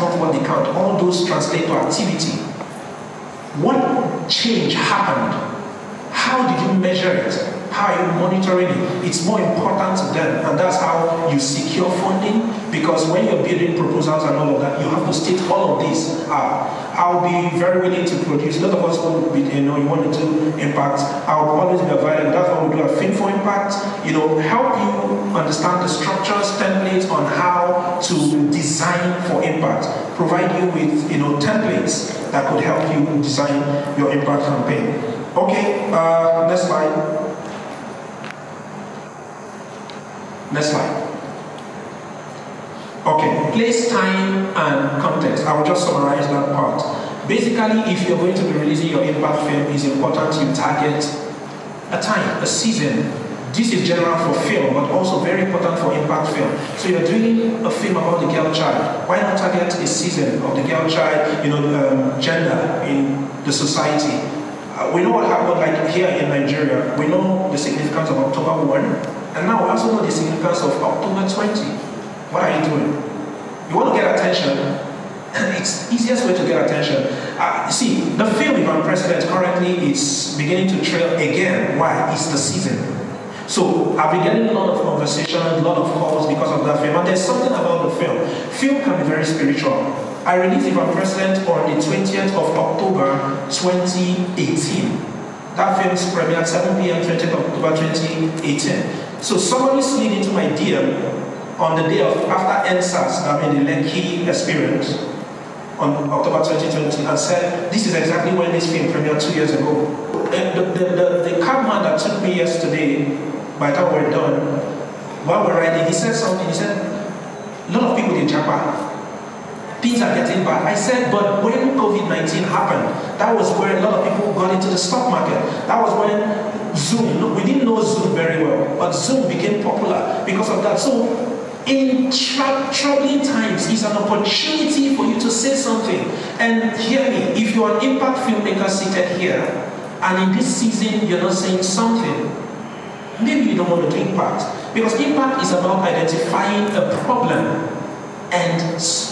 not what they count. All those translate to activity. What change happened? How did you measure it? How are you monitoring it? It's more important to them, and that's how you secure funding, because when you're building proposals and all of that, you have to state all of this. I'll be very willing to produce. A lot of us will be, you want to do impact. I'll always be available. That's what we do at Film for Impact. Help you understand the structures, templates on how to design for impact. Provide you with, templates that could help you design your impact campaign. Okay, next slide. Next slide. Okay, place, time, and context. I will just summarize that part. Basically, if you're going to be releasing your impact film, it's important you target a time, a season. This is general for film, but also very important for impact film. So you're doing a film about the girl child. Why not target a season of the girl child, gender in the society? We know what happened like here in Nigeria. We know the significance of October 1. And now we also know the significance of October 20. What are you doing? You want to get attention? It's the easiest way to get attention. See, the film, if I'm president, currently is beginning to trail again. Why? It's the season. So I've been getting a lot of conversation, a lot of calls because of that film. And there's something about the film. Film can be very spiritual. I released If I'm President on the 20th of October 2018. That film premiered 7 p.m. 20th October 2018. So somebody slid into my DM on the day after NSAS, the Lekki experience, on October 2020, and said, this is exactly when this film premiered 2 years ago. The cabman that took me yesterday, by the time we're done, while we're riding, he said something. He said, a lot of people did japa. Things are getting bad. I said, but when COVID-19 happened, that was where a lot of people got into the stock market. That was when Zoom, we didn't know Zoom very well, but Zoom became popular because of that. So in troubling times, it's an opportunity for you to say something. And hear me, if you're an impact filmmaker seated here, and in this season you're not saying something, maybe you don't want to do impact. Because impact is about identifying a problem and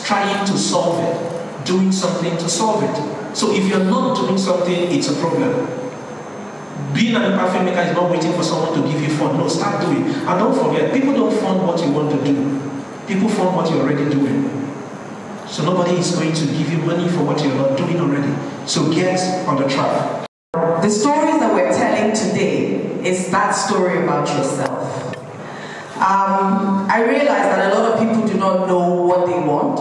trying to solve it, doing something to solve it. So if you're not doing something, it's a problem. Being an impact filmmaker is not waiting for someone to give you fund. No, start doing. And don't forget, people don't fund what you want to do. People fund what you're already doing. So nobody is going to give you money for what you're not doing already. So get on the track. The stories that we're telling today is that story about yourself. I realize that a lot of people do not know what they want,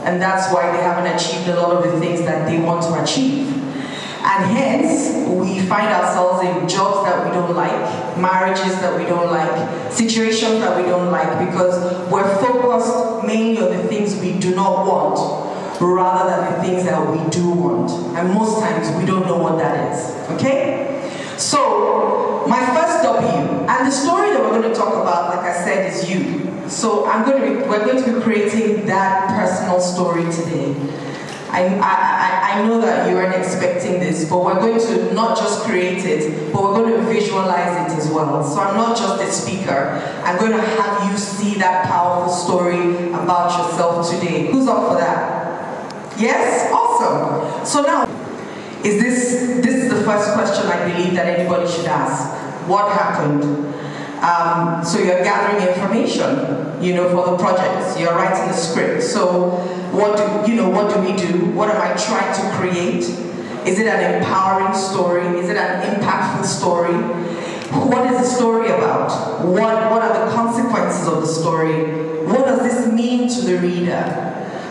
and that's why they haven't achieved a lot of the things that they want to achieve. And hence, we find ourselves in jobs that we don't like, marriages that we don't like, situations that we don't like, because we're focused mainly on the things we do not want, rather than the things that we do want. And most times, we don't know what that is, okay? So, my first W, and the story that we're going to talk about, like I said, is you. So, we're going to be creating that personal story today. I know that you aren't expecting this, but we're going to not just create it, but we're going to visualize it as well. So I'm not just a speaker. I'm going to have you see that powerful story about yourself today. Who's up for that? Yes? Awesome. So now, this is the first question I believe that anybody should ask. What happened? So you're gathering information, for the projects. You're writing the script. So what do we do? What am I trying to create? Is it an empowering story? Is it an impactful story? What is the story about? What are the consequences of the story? What does this mean to the reader?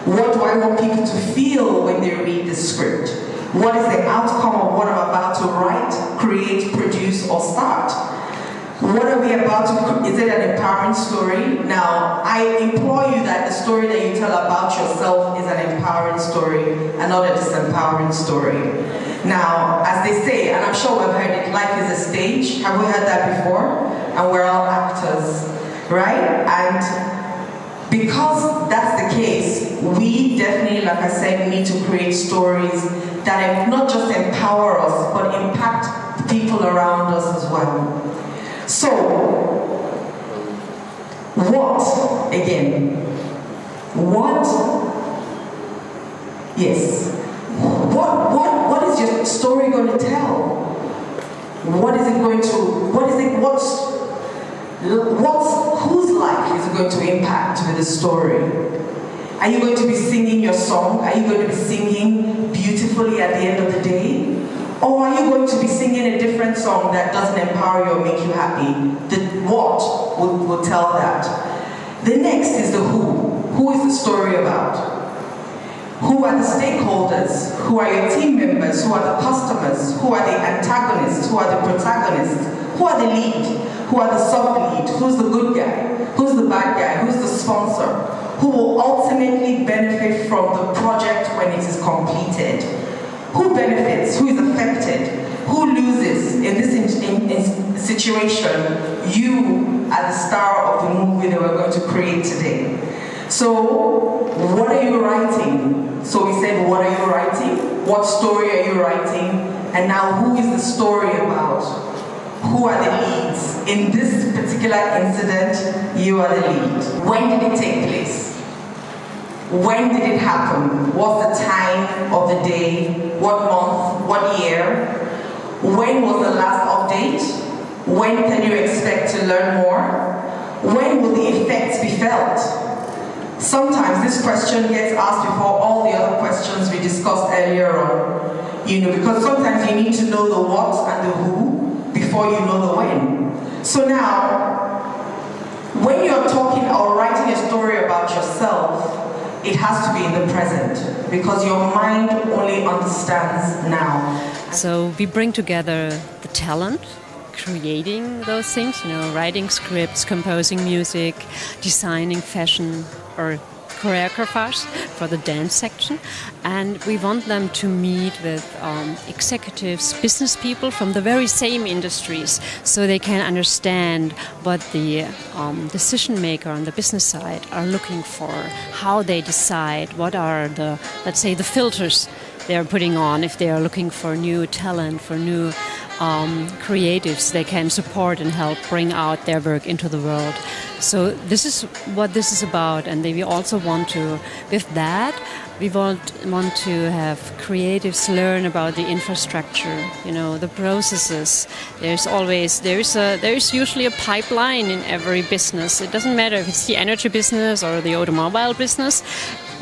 What do I want people to feel when they read the script? What is the outcome of what I'm about to write, create, produce, or start? What are we about to, is it an empowering story? Now, I implore you that the story that you tell about yourself is an empowering story and not a disempowering story. Now, as they say, and I'm sure we've heard it, life is a stage. Have we heard that before? And we're all actors, right? And because that's the case, we definitely, like I said, need to create stories that not just empower us, but impact the people around us as well. So, what Yes. What is your story going to tell? Whose life is it going to impact with the story? Are you going to be singing your song? Are you going to be singing beautifully at the end of the day? Or are you going to be singing a different song that doesn't empower you or make you happy? The what will tell that. The next is the who. Who is the story about? Who are the stakeholders? Who are your team members? Who are the customers? Who are the antagonists? Who are the protagonists? Who are the lead? Who are the sub-lead? Who's the good guy? Who's the bad guy? Who's the sponsor? Who will ultimately benefit from the project when it is completed? Who benefits? Who is affected? Who loses in this situation? You are the star of the movie that we're going to create today. So, what are you writing? So we said, what are you writing? What story are you writing? And now, who is the story about? Who are the leads? In this particular incident, you are the lead. When did it take place? When did it happen? What's the time of the day? What month? What year? When was the last update? When can you expect to learn more? When will the effects be felt? Sometimes this question gets asked before all the other questions we discussed earlier on. Because sometimes you need to know the what and the who before you know the when. So now, when you're talking or writing a story about yourself, it has to be in the present, because your mind only understands now. So we bring together the talent, creating those things, writing scripts, composing music, designing fashion or choreographers for the dance section, and we want them to meet with executives, business people from the very same industries, so they can understand what the decision maker on the business side are looking for, how they decide, what are the, let's say, the filters they are putting on if they are looking for new talent, for new creatives they can support and help bring out their work into the world. So this is what this is about, and we also want to, with that, we want to have creatives learn about the infrastructure, the processes. There is usually a pipeline in every business. It doesn't matter if it's the energy business or the automobile business.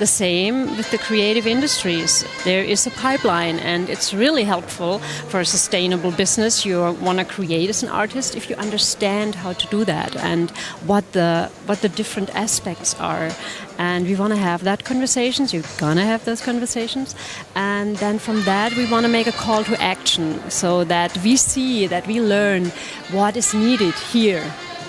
The same with the creative industries. There is a pipeline, and it's really helpful for a sustainable business you want to create as an artist if you understand how to do that and what the different aspects are. And we want to have that conversations. You're gonna have those conversations, and then from that we want to make a call to action so that we see, that we learn what is needed here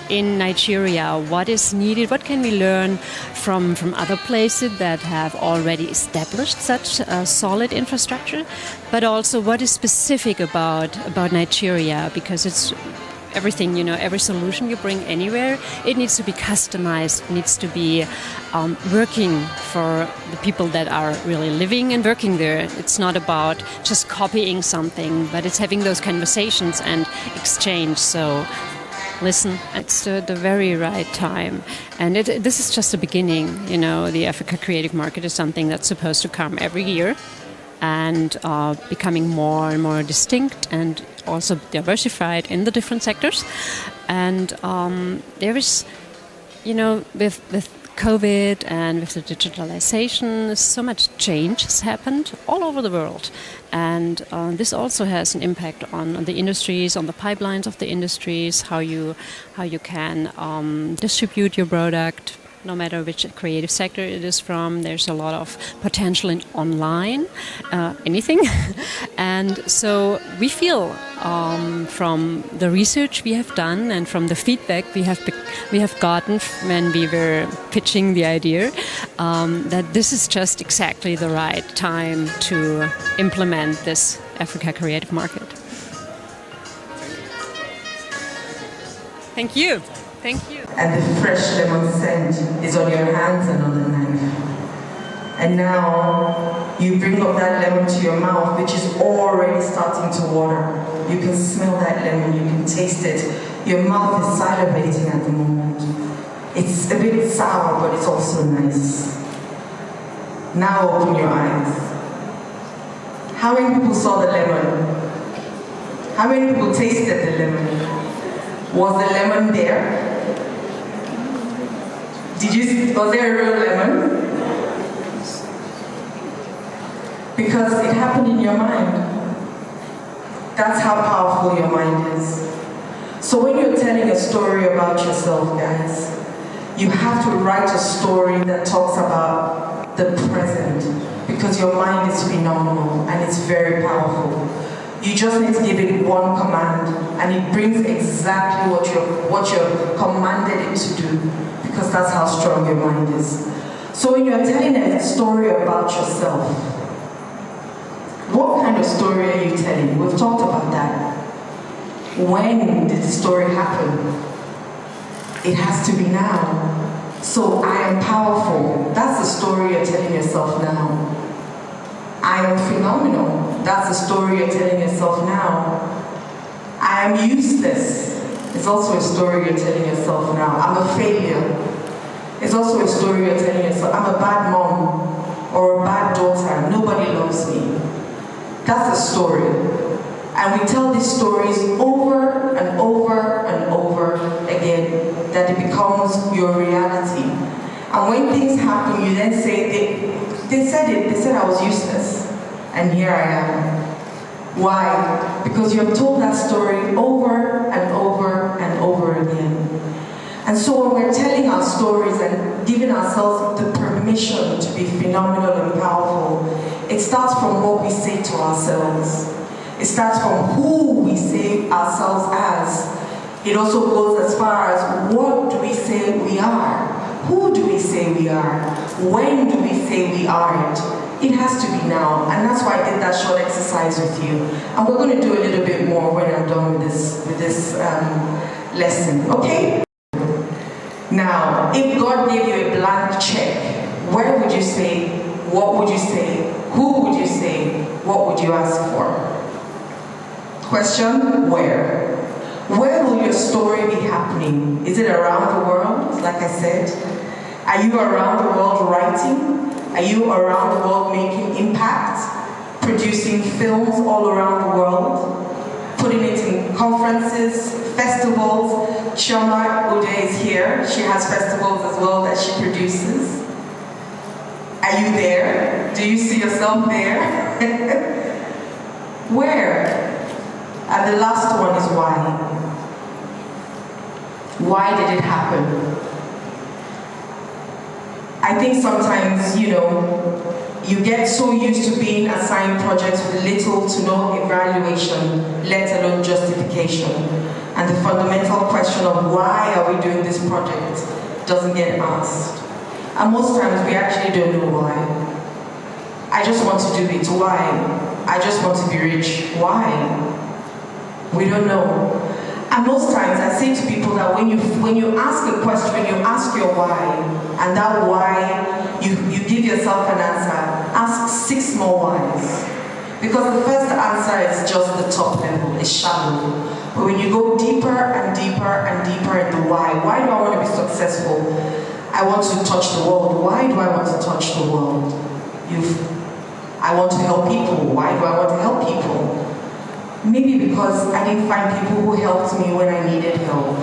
in Nigeria, what is needed, what can we learn from other places that have already established such a solid infrastructure, but also what is specific about Nigeria, because it's everything, every solution you bring anywhere, it needs to be customized, it needs to be working for the people that are really living and working there. It's not about just copying something, but it's having those conversations and exchange. So listen, it's the very right time. And this is just the beginning. The Africa Creative Market is something that's supposed to come every year and becoming more and more distinct and also diversified in the different sectors. And there is, with COVID and with the digitalization, so much change has happened all over the world. And this also has an impact on the industries, on the pipelines of the industries, how you can distribute your product, no matter which creative sector it is from. There's a lot of potential in online, anything. And so we feel from the research we have done and from the feedback we have gotten when we were pitching the idea, that this is just exactly the right time to implement this Africa Creative Market. Thank you. Thank you. And the fresh lemon scent is on your hands and on the knife. And now you bring up that lemon to your mouth, which is already starting to water. You can smell that lemon, you can taste it. Your mouth is salivating at the moment. It's a bit sour, but it's also nice. Now open your eyes. How many people saw the lemon? How many people tasted the lemon? Was the lemon there? Was there a real lemon? Because it happened in your mind. That's how powerful your mind is. So when you're telling a story about yourself, guys, you have to write a story that talks about the present, because your mind is phenomenal and it's very powerful. You just need to give it one command and it brings exactly what you're commanded it to do, because that's how strong your mind is. So when you're telling a story about yourself, what kind of story are you telling? We've talked about that. When did the story happen? It has to be now. So I am powerful. That's the story you're telling yourself now. I am phenomenal. That's the story you're telling yourself now. I am useless. It's also a story you're telling yourself now. I'm a failure. It's also a story you're telling yourself. I'm a bad mom or a bad daughter. Nobody loves me. That's a story. And we tell these stories over and over and over again, that it becomes your reality. And when things happen, you then say, they said I was useless, and here I am. Why? Because you have told that story over and over and over again. And so when we're telling our stories and giving ourselves the permission to be phenomenal and powerful, it starts from what we say to ourselves. It starts from who we say ourselves as. It also goes as far as what do we say we are? Who do we say we are? When do we say we aren't? It has to be now, and that's why I did that short exercise with you. And we're going to do a little bit more when I'm done with this lesson, okay? Now, if God gave you a blank check, where would you say? What would you say? Who would you say? What would you ask for? Question, where? Where will your story be happening? Is it around the world, like I said? Are you around the world writing? Are you around the world making impact? Producing films all around the world? Putting it in conferences, festivals? Chioma Ude is here. She has festivals as well that she produces. Are you there? Do you see yourself there? Where? And the last one is why. Why did it happen? I think sometimes, you get so used to being assigned projects with little to no evaluation, let alone justification. And the fundamental question of why are we doing this project doesn't get asked. And most times we actually don't know why. I just want to do it. Why? I just want to be rich. Why? We don't know. And most times I say to people that when you ask a question, when you ask your why, and that why, you give yourself an answer, ask 6 more whys. Because the first answer is just the top level, it's shallow. But when you go deeper and deeper and deeper into why do I want to be successful? I want to touch the world. Why do I want to touch the world? I want to help people. Why do I want to help people? Maybe because I didn't find people who helped me when I needed help.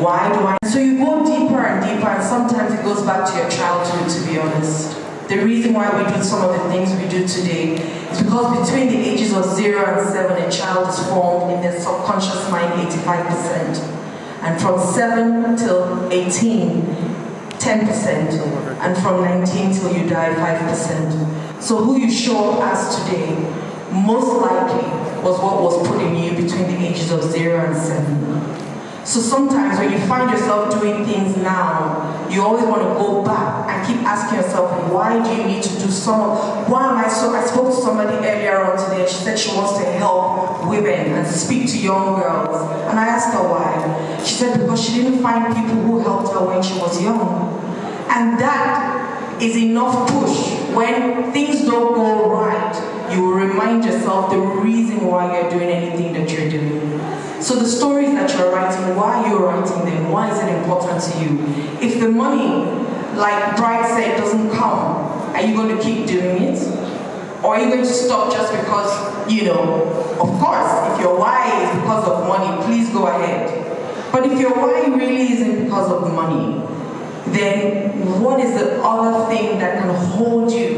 Why do I? So you go deeper and deeper, and sometimes it goes back to your childhood, to be honest. The reason why we do some of the things we do today is because between the ages of 0 and 7, a child is formed in their subconscious mind 85%. And from 7 till 18, 10%. And from 19 till you die, 5%. So who you show up as today, most likely, was what was put in you between the ages of 0 and 7. So sometimes when you find yourself doing things now, you always want to go back and keep asking yourself, why do you need to do why am I spoke to somebody earlier on today, and she said she wants to help women and speak to young girls. And I asked her why. She said because she didn't find people who helped her when she was young. And that is enough push. When things don't go right, you will remind yourself the reason why you're doing anything that you're doing. So the stories that you're writing, why you're writing them, why is it important to you? If the money, like Bright said, doesn't come, are you going to keep doing it? Or are you going to stop just because, of course, if your why is because of money, please go ahead. But if your why really isn't because of the money, then what is the other thing that can hold you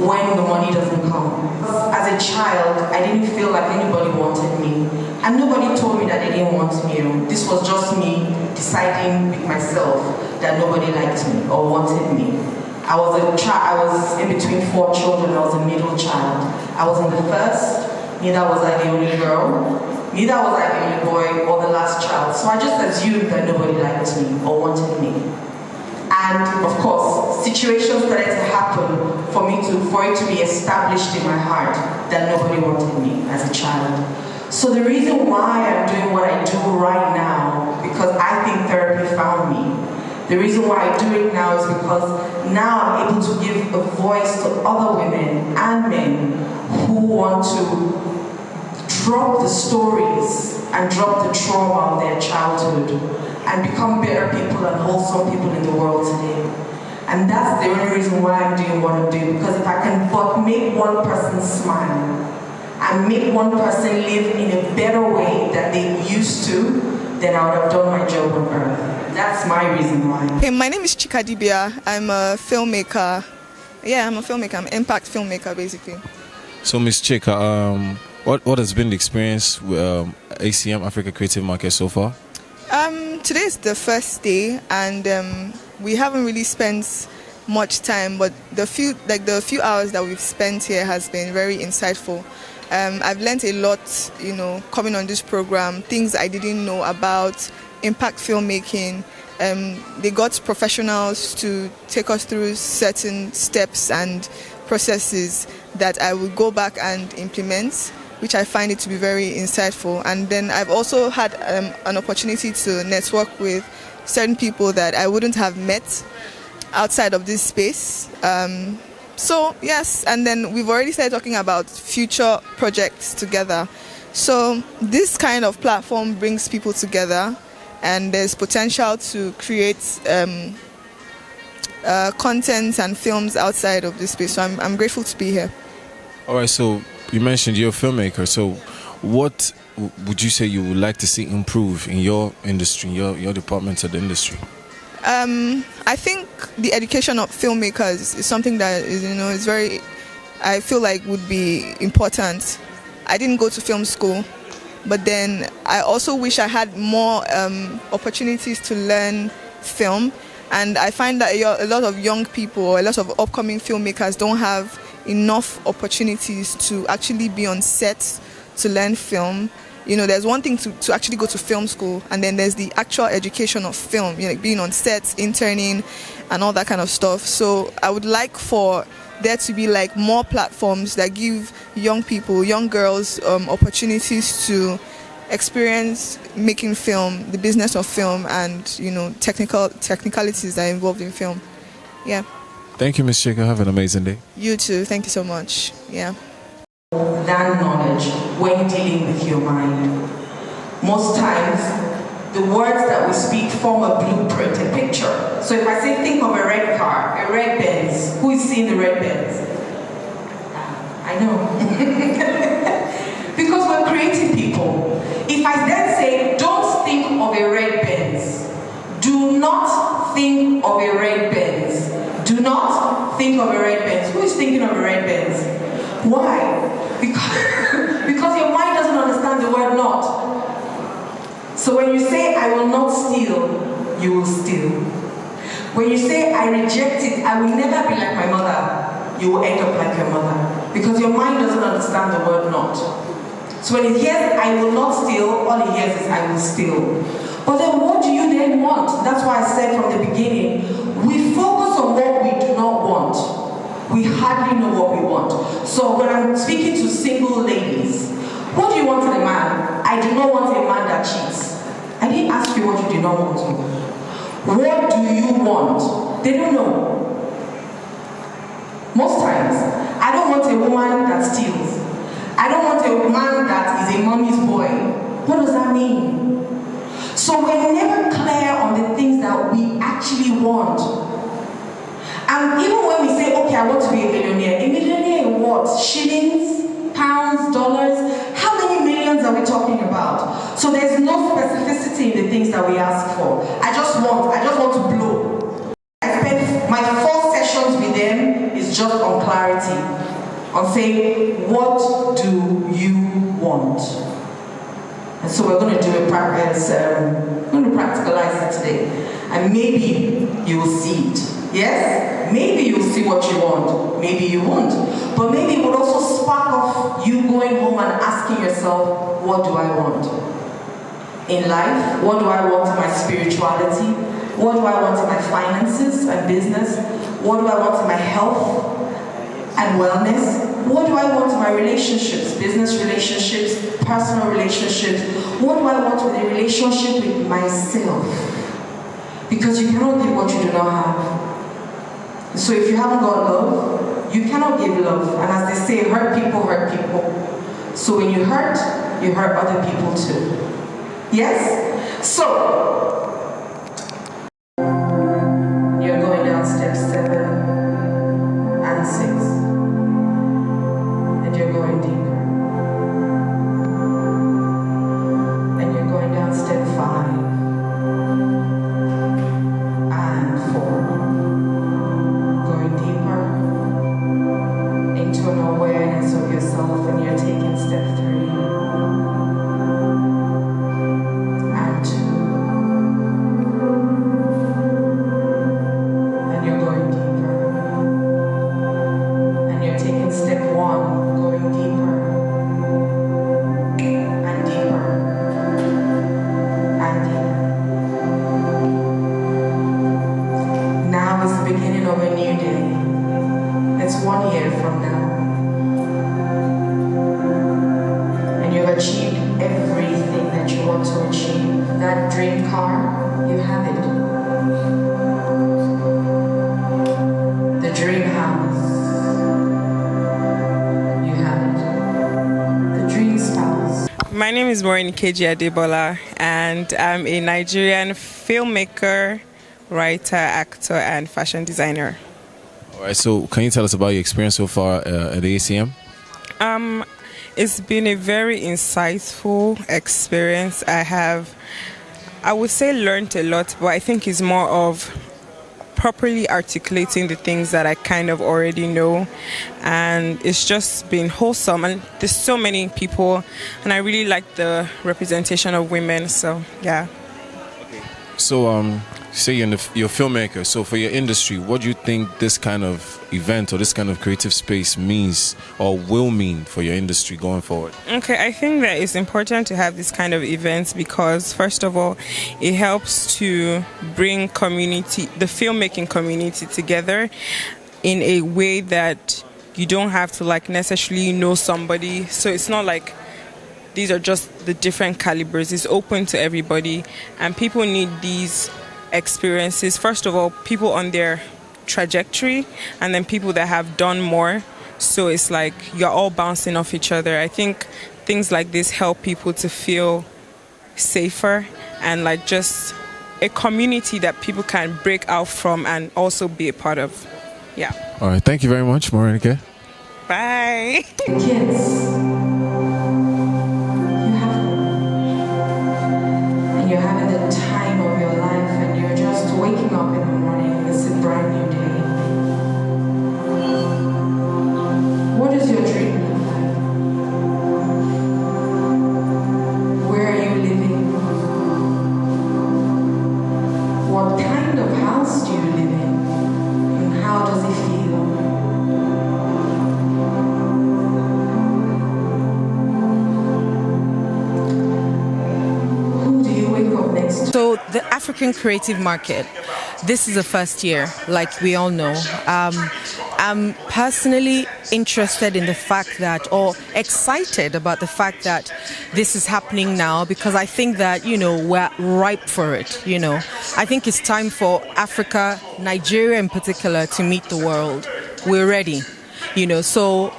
when the money doesn't come? As a child, I didn't feel like anybody wanted me. And nobody told me that they didn't want me. This was just me deciding with myself that nobody liked me or wanted me. I was in between 4 children. I was a middle child. I was in the first. Neither was I the only girl. Neither was I the only boy or the last child. So I just assumed that nobody liked me or wanted me. And of course, situations started to happen for it to be established in my heart that nobody wanted me as a child. So the reason why I'm doing what I do right now, because I think therapy found me. The reason why I do it now is because now I'm able to give a voice to other women and men who want to drop the stories and drop the trauma of their childhood and become better people and wholesome people in the world today. And that's the only reason why I'm doing what I'm doing, because if I can but make one person smile and make one person live in a better way than they used to, then I would have done my job on earth. That's my reason why. Hey, my name is Chika Dibia. I'm a filmmaker. Yeah, I'm a filmmaker. I'm an impact filmmaker, basically. So, Ms. Chika, what has been the experience with ACM, Africa Creative Market, so far? Today is the first day, and we haven't really spent much time, but the few hours that we've spent here has been very insightful. I've learned a lot, coming on this program, things I didn't know about impact filmmaking. They got professionals to take us through certain steps and processes that I will go back and implement, which I find it to be very insightful. And then I've also had an opportunity to network with certain people that I wouldn't have met outside of this space. So yes, and then we've already started talking about future projects together. So this kind of platform brings people together, and there's potential to create content and films outside of this space. So I'm grateful to be here. All right, so you mentioned you're a filmmaker. So what would you say you would like to see improve in your industry, your department of the industry? I think the education of filmmakers is something that is very, I feel like would be important. I didn't go to film school, but then I also wish I had more opportunities to learn film. And I find that a lot of young people or a lot of upcoming filmmakers don't have enough opportunities to actually be on set to learn film. There's one thing to actually go to film school, and then there's the actual education of film, being on sets, interning, and all that kind of stuff. So I would like for there to be more platforms that give young people, young girls, opportunities to experience making film, the business of film, and technicalities that are involved in film. Yeah. Thank you, Ms. Chika. Have an amazing day. You too. Thank you so much. Yeah. Than knowledge when dealing with your mind. Most times, the words that we speak form a blueprint, a picture. So if I say, think of a red car, a red Benz, who is seeing the red Benz? I know. Because we're creative people. If I then say, don't think of a red Benz, do not think of a red Benz. Do not think of a red Benz. Who is thinking of a red Benz? Why? Because your mind doesn't understand the word not. So when you say, I will not steal, you will steal. When you say, I reject it, I will never be like my mother, you will end up like your mother. Because your mind doesn't understand the word not. So when it hears, I will not steal, all it hears is, I will steal. But then what do you then want? That's why I said from the beginning, we focus on what we do not want. We hardly know what we want. So when I'm speaking to single ladies, what do you want in a man? I do not want a man that cheats. I didn't ask you what you do not want. What do you want? They don't know. Most times, I don't want a woman that steals. I don't want a man that is a mommy's boy. What does that mean? So we're never clear on the things that we actually want. And even when we say, okay, I want to be a millionaire in what? So there's no specificity in the things that we ask for. I just want to blow. I spent my 4 sessions with them is just on clarity, on saying, what do you want? And so we're going to do a practice, we're going to practicalize it today. And maybe you will see it. Yes? Maybe you'll see what you want. Maybe you won't. But maybe it would also spark off you going home and asking yourself, what do I want? In life, what do I want in my spirituality? What do I want in my finances and business? What do I want in my health and wellness? What do I want in my relationships, business relationships, personal relationships? What do I want with a relationship with myself? Because you cannot give what you do not have. So if you haven't got love, you cannot give love. And as they say, hurt people hurt people. So when you hurt other people too. Yes? So, you're going down step 7 and 6. And you're going deeper. And you're going down step 5 and 4. Going deeper into an awareness of yourself, and you're taking step 3. My name is Morenikeji Adebola, and I'm a Nigerian filmmaker, writer, actor, and fashion designer. All right, so can you tell us about your experience so far at the ACM? It's been a very insightful experience. I would say learned a lot, but I think it's more of properly articulating the things that I kind of already know, and it's just been wholesome, and there's so many people, and I really like the representation of women, so yeah. So say you're a filmmaker, so for your industry, what do you think this kind of event or this kind of creative space means or will mean for your industry going forward? Okay, I think that it's important to have this kind of events because, first of all, it helps to bring the filmmaking community together in a way that you don't have to necessarily know somebody. So it's not like these are just the different calibers. It's open to everybody, and people need these experiences. First of all, people on their trajectory, and then people that have done more. So it's like you're all bouncing off each other. I think things like this help people to feel safer and just a community that people can break out from and also be a part of. Yeah. All right. Thank you very much, Morenike. Bye. Kids, you're having the time of your life, and you're just waking up in the morning. It's a brand new day. What is your dream look like? Where are you living? What kind of house do you live in? And how does it feel? So the African creative market, this is the first year, like we all know. I'm personally interested in the fact that, or excited about the fact that this is happening now, because I think that, we're ripe for it, I think it's time for Africa, Nigeria in particular, to meet the world. We're ready. So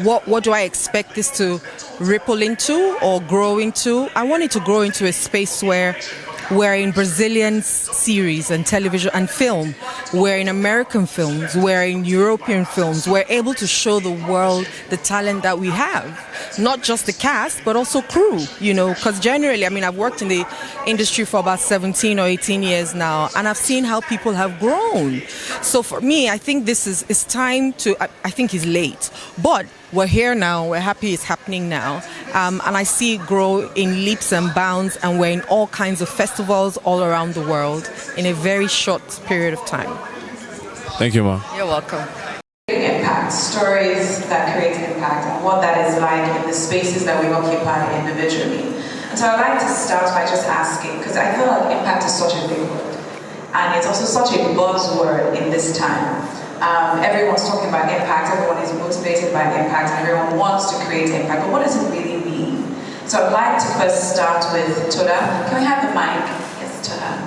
what do I expect this to ripple into or grow into? I want it to grow into a space where we're in Brazilian series and television and film, we're in American films, we're in European films. We're able to show the world the talent that we have, not just the cast, but also crew, because generally, I've worked in the industry for about 17 or 18 years now, and I've seen how people have grown. So for me, I think it's time to, I think it's late, but we're here now, we're happy it's happening now, and I see it grow in leaps and bounds, and we're in all kinds of festivals all around the world in a very short period of time. Thank you, Ma. You're welcome. Impact, stories that create impact, and what that is like in the spaces that we occupy individually. And so I'd like to start by just asking, because I feel like impact is such a big word, and it's also such a buzzword in this time. Everyone's talking about impact, everyone is motivated by impact, and everyone wants to create impact, but what does it really mean? So I'd like to first start with Toda. Can we have the mic? Yes, Toda.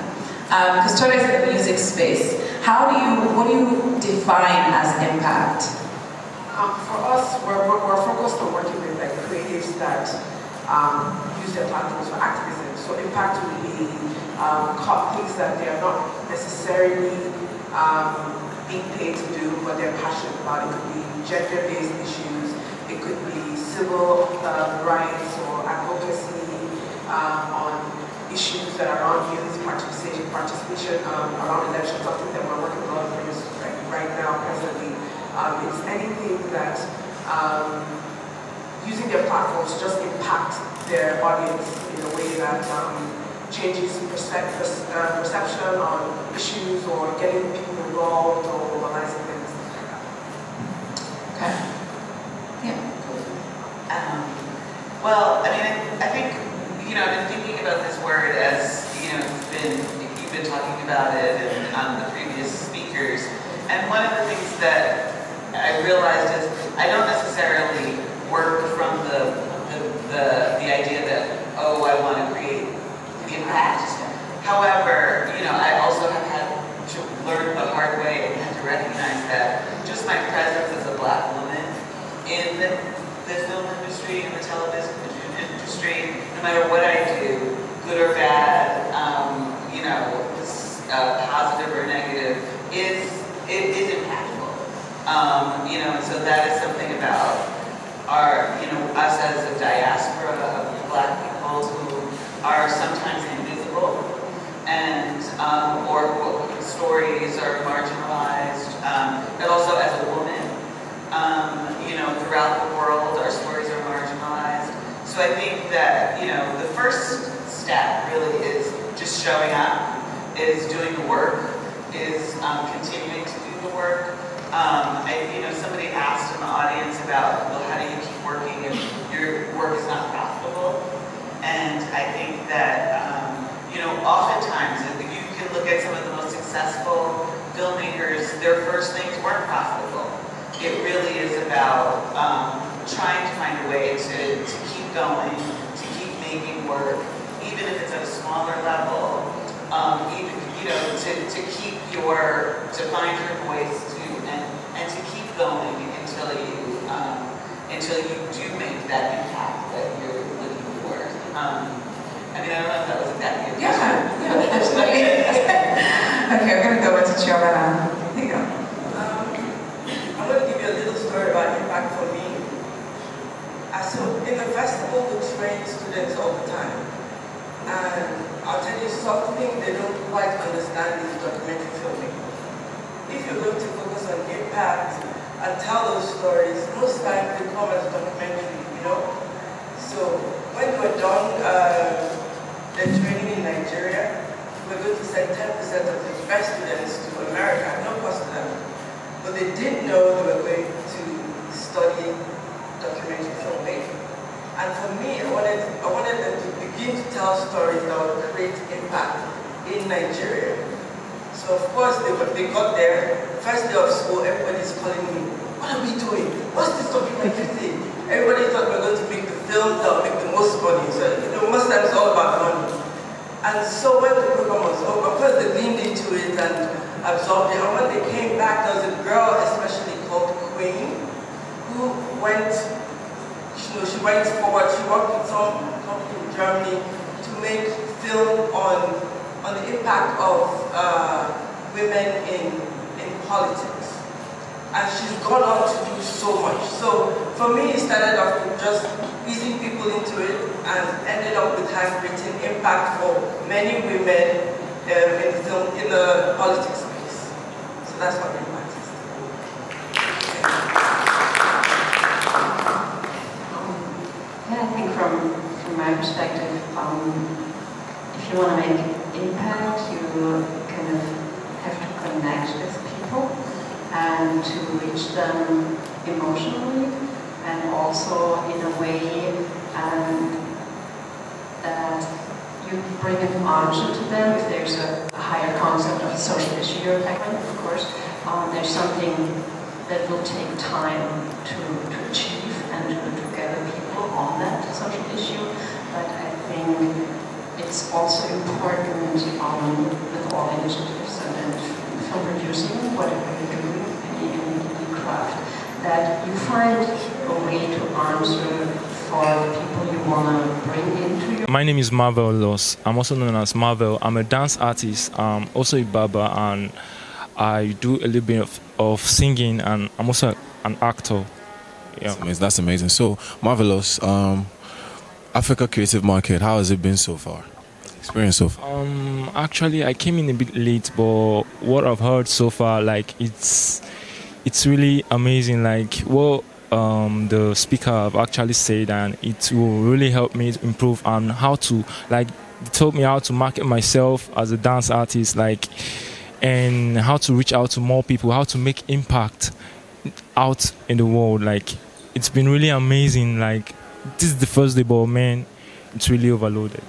Because Toda is in the music space. What do you define as impact? For us, we're focused on working with creatives that use their platforms for activism. So impact will be things that they are not necessarily being paid to do, but they're passionate about. It could be gender-based issues, it could be civil rights or advocacy on issues that are around youth participation around elections. Something that we're working on right now presently. It's anything that using their platforms to just impact their audience in a way that changes perception on issues or getting people involved or mobilizing things like that. Okay. Yeah. I think, I've been thinking about this word as, you've been talking about it and on the previous speakers. And one of the things that I realized is I don't necessarily work from the idea that, I want to create impact. However, I also have had to learn the hard way and had to recognize that just my presence as a Black woman in the film industry and the television industry, no matter what I do, good or bad, positive or negative, is impactful. And so that is something about us as a diaspora of Black people who are sometimes invisible and or stories are marginalized, but also as a woman, throughout the world our stories are marginalized. So I think that the first step really is just showing up, is doing the work, is continuing to do the work. Somebody asked in the audience about, well, how do you keep working if your work is not profitable? And I think that, oftentimes, if you can look at some of the most successful filmmakers, their first things weren't profitable. It really is about trying to find a way to keep going, to keep making work, even if it's at a smaller level, to find your voice and to keep going until you do make that impact that you're looking for. I don't know if that was exactly your question. Yeah, absolutely. Okay, we're going to go into Chiomana. Here you go. I'm going to give you a little story about impact for me. So in the festival, we train students all the time. And I'll tell you something they don't quite understand is documentary filming. If you're going to focus on impact and tell those stories, most times they come as documentary, So when we're done the training in Nigeria, we're going to send 10% of the best students to America, no cost to them. But they didn't know they were going to study documentary filmmaking. And for me, I wanted them to begin to tell stories that would create impact in Nigeria. So of course they got there, first day of school, everybody's calling me, what are we doing? What's this documentary thing? Everybody thought we were going to make the film that would make the most money. So most times it's all about money. And so when the program was over, of course they leaned into it and absorbed it. And when they came back, there was a girl especially called Queen, who went, she went forward, she worked with some company in Germany to make film on on the impact of women in politics. And she's gone on to do so much. So for me, it started off with just easing people into it and ended up with her creating impact for many women in the politics space. So that's what impact is. Yeah, I think from my perspective, if you want to make impact, you kind of have to connect with people and to reach them emotionally and also in a way that you bring an answer to them if there's a higher concept of a social issue you're tackling, of course. There's something that will take time to achieve and to gather people on that social issue, but I think it's also important with all initiatives and film producing, whatever you're doing, any craft, that you find a way to answer for the people you want to bring into your... My name is Marvel Loss. I'm also known as Marvel. I'm a dance artist, also a barber, and I do a little bit of singing, and I'm also an actor. Yeah. That's amazing. So, Marvelous, Africa Creative Market, how has it been so far? Experience so far? Actually, I came in a bit late, but what I've heard so far, like, it's really amazing. Like, what the speaker have actually said, and it will really help me to improve on how to, like, they told me how to market myself as a dance artist, like, and how to reach out to more people, how to make impact out in the world. Like, it's been really amazing. Like, this is the first day, but man, it's really overloaded.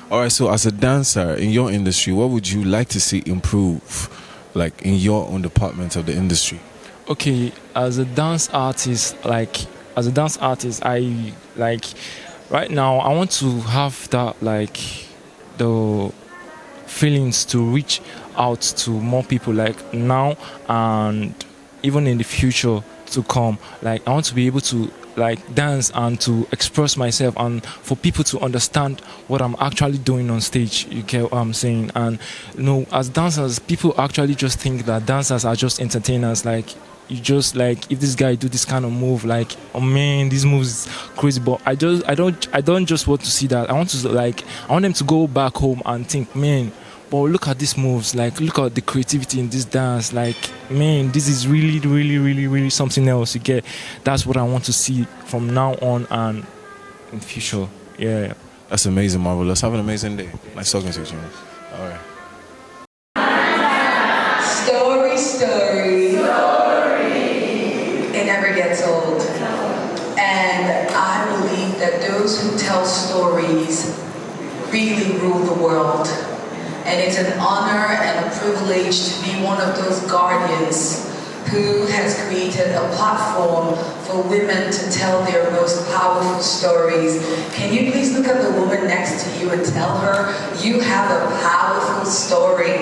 All right, so as a dancer in your industry, what would you like to see improve, like, in your own department of the industry? Okay, as a dance artist, I, like, right now, I want to have that, like, the feelings to reach out to more people, like, now and even in the future to come. Like, I want to be able to, like, dance and to express myself and for people to understand what I'm actually doing on stage. You get what I'm saying? And, you know, as dancers, people actually just think that dancers are just entertainers. Like, you just, like, if this guy do this kind of move, like, oh man, this move is crazy. But I don't just want to see that. I want them to go back home and think, man, but look at these moves, like, look at the creativity in this dance, like, man, this is really, really, really, really something else. You get, that's what I want to see from now on and in the future. Yeah. That's amazing, Marvelous. Have an amazing day. Nice talking to you, Jimmy. All right. Story. It never gets old. And I believe that those who tell stories really rule the world. And it's an honor and a privilege to be one of those guardians who has created a platform for women to tell their most powerful stories. Can you please look at the woman next to you and tell her you have a powerful story?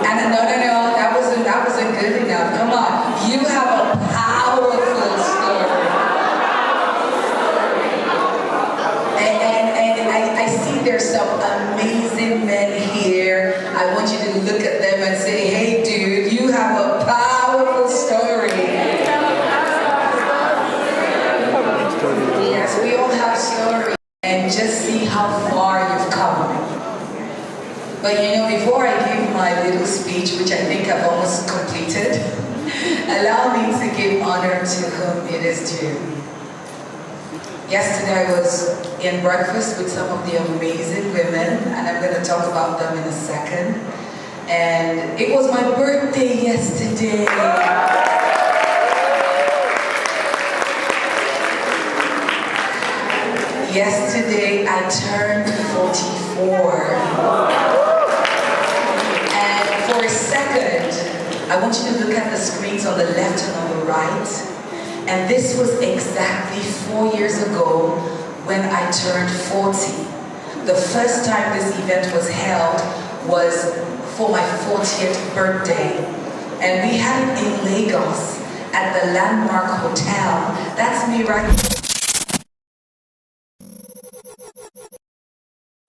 And no, that wasn't good enough. Come on, you have a powerful story. And I see there's some amazing men here. I want you to look at them and say, hey dude, you have a powerful story. Yes, we all have stories. And just see how far you've come. But you know, before I give my little speech, which I think I've almost completed, allow me to give honor to whom it is due. Yesterday I was in breakfast with some of the amazing women, and I'm going to talk about them in a second. And it was my birthday yesterday. Yesterday I turned 44. And for a second, I want you to look at the screens on the left and on the right. And this was exactly 4 years ago when I turned 40. The first time this event was held was for my 40th birthday. And we had it in Lagos at the Landmark Hotel. That's me right